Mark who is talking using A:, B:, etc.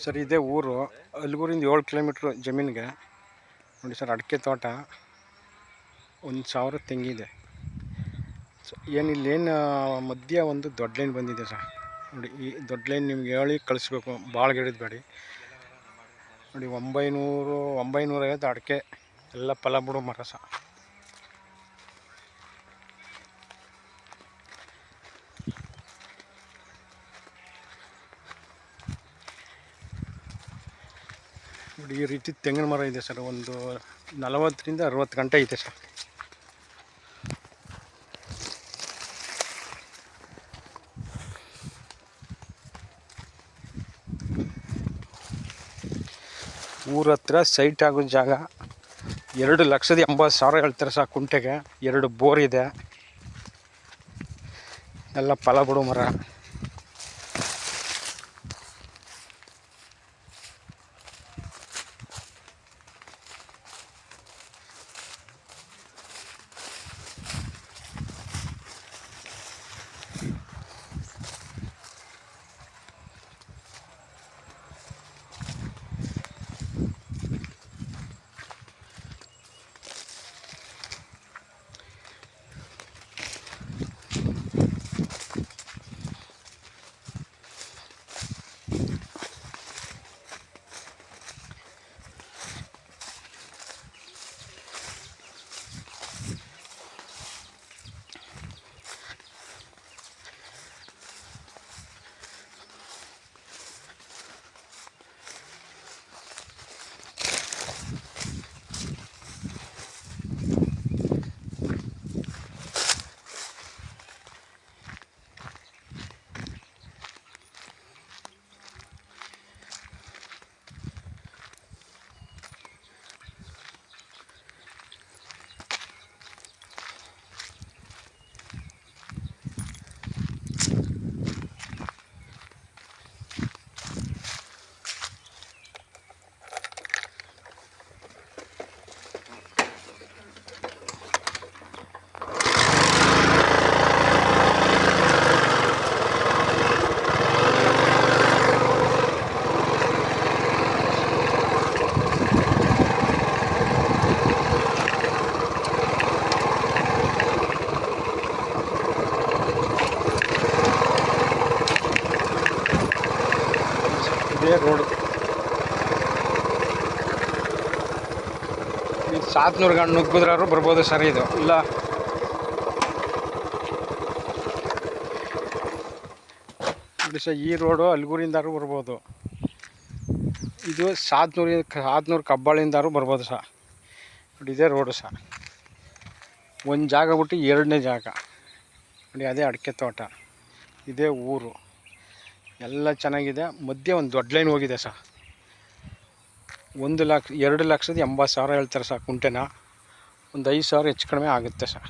A: Sir ಇದೇ ಊರು ಅಲ್ಗೂರಿಂದ 7 kilometre ಜಮೀನಿಗೆ ನೋಡಿ ಸರ್. ಅಡಿಕೆ ತೋಟ 1000 ತೆಂಗಿದೆ. ಏನಿಲ್ಲೇನು ಮಧ್ಯ ಒಂದು ದೊಡ್ಡ ಲೈನ್ ಬಂದಿದೆ ಸರ್. ನೋಡಿ ಈ ದೊಡ್ಡ ಲೈನ್ ನಿಮ್ಗೆ ಹೇಳಿ ಕಳಿಸ್ಬೇಕು, ಭಾಳ ಗಿಡದ ಬೇಡಿ. ನೋಡಿ 950 ಅಡಿಕೆ ಎಲ್ಲ ಫಲ ಬಿಡೋ ಮರ ಸರ್. ನೋಡಿ ಈ ರೀತಿ ತೆಂಗಿನ ಮರ ಇದೆ ಸರ್. ಒಂದು 40ರಿಂದ 60 ಗಂಟೆ ಐತೆ ಸರ್. ಊರ ಹತ್ರ ಸೈಟ್ ಆಗೋ ಜಾಗ 2,80,000 ಹೇಳ್ತಾರೆ ಸರ್ ಕುಂಟೆಗೆ. 2 ಬೋರ್ ಇದೆ, ಎಲ್ಲ ಫಲ ಬಿಡೋ ಮರ. ಇದೇ ರೋಡ್. ಇದು 700 ಗಂಟೆ ನುಗ್ಗಿದ್ರೂ ಬರ್ಬೋದು ಸರ್. ಇದು ಇಲ್ಲ ನೋಡಿ ಸರ್, ಈ ರೋಡು ಅಲ್ಗೂರಿಂದಾರು ಬರ್ಬೋದು. ಇದು 700 ಕಬ್ಬಾಳಿಂದಾರು ಬರ್ಬೋದು ಸರ್. ನೋಡಿ ಇದೇ ರೋಡು ಸರ್. ಒಂದು ಜಾಗ ಬಿಟ್ಟು 2ನೇ ಜಾಗ ನೋಡಿ, ಅದೇ ಅಡಿಕೆ ತೋಟ. ಇದೇ ಊರು, ಎಲ್ಲ ಚೆನ್ನಾಗಿದೆ. ಮಧ್ಯೆ ಒಂದು ದೊಡ್ಡ ಲೈನ್ ಹೋಗಿದೆ ಸರ್. 2,80,000 ಹೇಳ್ತಾರೆ ಸರ್ ಕುಂಟೆನ. ಒಂದು 5,000 ಹೆಚ್ಚು ಕಡಿಮೆ ಆಗುತ್ತೆ ಸರ್.